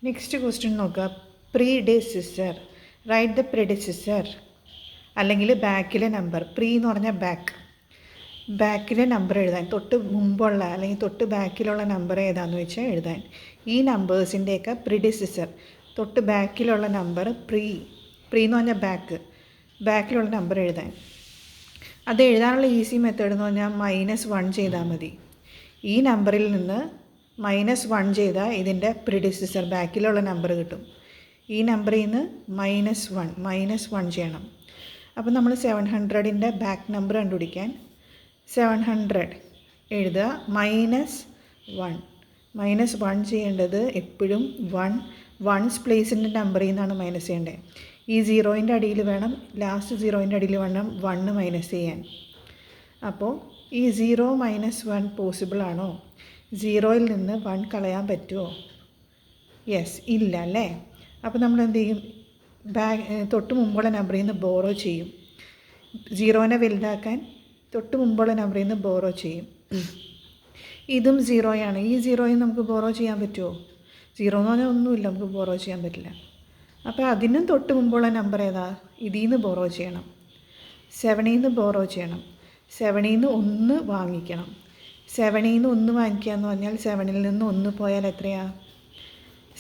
Next question നോക്കുക. പ്രീഡെസിസർ. Write the പ്രീഡെസിസർ അല്ലെങ്കിൽ ബാക്കിലെ നമ്പർ. പ്രീ എന്ന് പറഞ്ഞാൽ ബാക്കിലെ നമ്പർ എഴുതാൻ, തൊട്ട് മുമ്പുള്ള അല്ലെങ്കിൽ തൊട്ട് ബാക്കിലുള്ള നമ്പർ ഏതാണെന്ന് വെച്ചാൽ എഴുതാൻ. ഈ നമ്പേഴ്സിൻ്റെയൊക്കെ പ്രീഡെസിസർ, തൊട്ട് ബാക്കിലുള്ള നമ്പർ പ്രീ എന്ന് പറഞ്ഞാൽ ബാക്കിലുള്ള നമ്പർ എഴുതാൻ. അത് എഴുതാനുള്ള ഈസി മെത്തേഡ് എന്ന് പറഞ്ഞാൽ -1 ചെയ്താൽ മതി. ഈ നമ്പറിൽ നിന്ന് -1 ചെയ്താൽ ഇതിൻ്റെ പ്രീഡെസിസർ ബാക്കിലുള്ള നമ്പർ കിട്ടും. ഈ നമ്പറിൽ നിന്ന് -1 ചെയ്യണം. അപ്പോൾ നമ്മൾ 700ൻ്റെ ബാക്ക് നമ്പർ കണ്ടുപിടിക്കാൻ 700 എഴുതുക, -1 ചെയ്യേണ്ടത് എപ്പോഴും വൺസ് പ്ലേസിൻ്റെ നമ്പറിൽ നിന്നാണ് മൈനസ് ചെയ്യേണ്ടത്. ഈ 0ൻ്റെ അടിയിൽ വേണം, ലാസ്റ്റ് 0ൻ്റെ അടിയിൽ വേണം 1 മൈനസ് ചെയ്യാൻ. അപ്പോൾ ഈ 0 - 1 പോസിബിൾ ആണോ? 0യിൽ നിന്ന് 1 കളയാൻ പറ്റുമോ? യെസ്, ഇല്ല അല്ലേ. അപ്പോൾ നമ്മൾ എന്ത് ചെയ്യും? തൊട്ട് മുമ്പുള്ള നമ്പറിൽ നിന്ന് ബോറോ ചെയ്യും. 0നെ വലുതാക്കാൻ തൊട്ട് മുമ്പുള്ള നമ്പറിൽ നിന്ന് ബോറോ ചെയ്യും. ഇതും 0 ഈ 0യിൽ നമുക്ക് ബോറോ ചെയ്യാൻ പറ്റുമോ? 0 എന്ന് പറഞ്ഞാൽ ഒന്നുമില്ല, നമുക്ക് ബോറോ ചെയ്യാൻ പറ്റില്ല. അപ്പോൾ അതിനും തൊട്ട് മുമ്പുള്ള നമ്പർ ഏതാ? ഇതിൽ നിന്ന് ബോറോ ചെയ്യണം. 7ൽ നിന്ന് ബോറോ ചെയ്യണം. 7ൽ നിന്ന് 1 വാങ്ങിക്കണം. 7ൽ നിന്ന് 1 വാങ്ങിക്കുക എന്ന് പറഞ്ഞാൽ 7ൽ നിന്ന് 1 പോയാൽ എത്രയാണ്?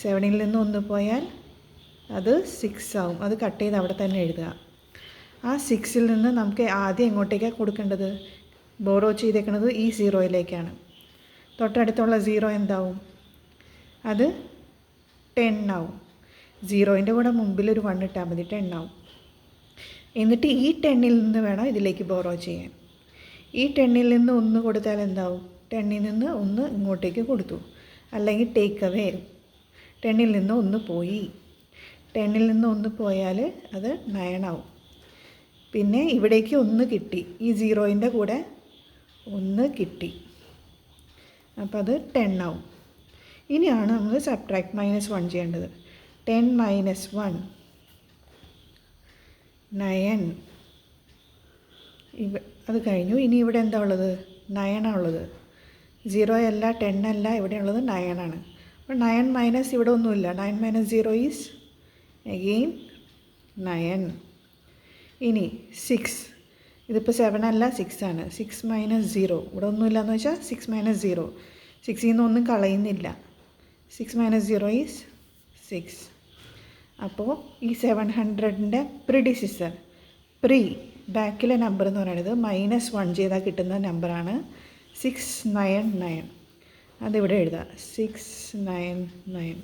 7ൽ നിന്ന് 1 പോയാൽ അത് 6 ആവും. അത് കട്ട് ചെയ്ത് അവിടെ തന്നെ എഴുതുക. ആ 6ൽ നിന്ന് നമുക്ക് ആദ്യം എങ്ങോട്ടേക്കാണ് കൊടുക്കേണ്ടത്? ബോറോ ചെയ്തേക്കുന്നത് ഈ 0യിലേക്കാണ്. തൊട്ടടുത്തുള്ള 0 എന്താവും? അത് 10 ആവും. 0ൻ്റെ കൂടെ മുമ്പിൽ ഒരു 1 ഇട്ടാൽ മതി, 10 ആവും. എന്നിട്ട് ഈ 10ൽ നിന്ന് വേണം ഇതിലേക്ക് ബോറോ ചെയ്യാൻ. ഈ 10ൽ നിന്ന് 1 കൊടുത്താൽ എന്താവും? 10ൽ നിന്ന് 1 ഇങ്ങോട്ടേക്ക് കൊടുത്തു, അല്ലെങ്കിൽ ടേക്ക് അവേ. 10ൽ നിന്ന് 1 പോയി. 10ൽ നിന്ന് 1 പോയാൽ അത് 9 ആവും. പിന്നെ ഇവിടേക്ക് 1 കിട്ടി, ഈ 0ൻ്റെ കൂടെ 1 കിട്ടി, അപ്പോൾ അത് 10 ആവും. ഇനിയാണ് നമ്മൾ സബ്ട്രാക്ട് -1 ചെയ്യേണ്ടത്. 10 - 1 9. അത് കഴിഞ്ഞു. ഇനി ഇവിടെ എന്താ ഉള്ളത്? 9 ഉള്ളത്. 0 അല്ല, 10 അല്ല, ഇവിടെ ഉള്ളത് 9 ആണ്. അപ്പോൾ 9 മൈനസ് ഇവിടെ ഒന്നുമില്ല. 9 - 0 ഈസ് അഗെയിൻ 9. ഇനി 6. ഇതിപ്പോൾ 7 അല്ല, 6 ആണ്. 6 - 0 ഇവിടെ ഒന്നുമില്ല എന്ന് വെച്ചാൽ 6 - 0. 6ൽ നിന്ന് ഒന്നും കളയുന്നില്ല. 6 - 0 ഈസ് 6. അപ്പോൾ ഈ 700ൻ്റെ പ്രീഡെസിസർ, ബാക്കിലെ നമ്പർ എന്ന് പറയുന്നത് -1 ചെയ്താൽ കിട്ടുന്ന നമ്പറാണ് 699. അതിവിടെ എഴുതുക, 699.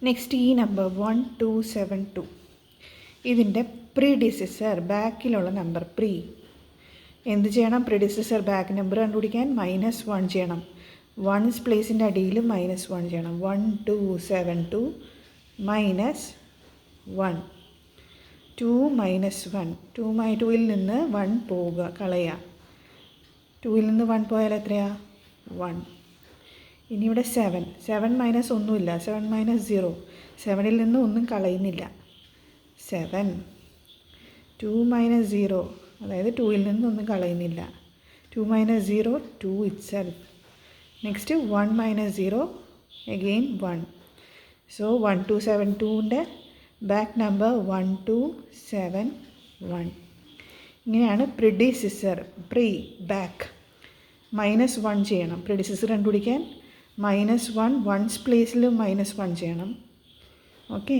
നെക്സ്റ്റ് ഈ നമ്പർ 1272. ഇതിൻ്റെ പ്രീഡെസിസർ ബാക്കിലുള്ള നമ്പർ എന്ത് ചെയ്യണം? പ്രീഡെസിസർ ബാക്ക് നമ്പർ കണ്ടുപിടിക്കാൻ -1 ചെയ്യണം. വൺസ് പ്ലേസിൻ്റെ അടിയിൽ -1 ചെയ്യണം. 1272 -1. 2 - 1. 2ൽ നിന്ന് 1 പോവുക, കളയുക. 2ൽ നിന്ന് 1 പോയാൽ എത്രയാണ്? 1. ഇനി ഇവിടെ 7 മൈനസ് ഒന്നുമില്ല. 7 - 0. 7ൽ നിന്ന് ഒന്നും കളയുന്നില്ല. 7. 2 - 0, അതായത് 2ൽ നിന്ന് ഒന്നും കളയുന്നില്ല. 2 - 0 2 itself. Next 1 - 0 again 1. സോ 1272ൻ്റെ ബാക്ക് നമ്പർ 1271. ഇങ്ങനെയാണ് പ്രീഡെസിസർ, ബാക്ക്. -1 ചെയ്യണം. പ്രീഡെസിസർ കണ്ടുപിടിക്കാൻ -1 വൺസ് പ്ലേസിൽ -1 ചെയ്യണം. ഓക്കെ.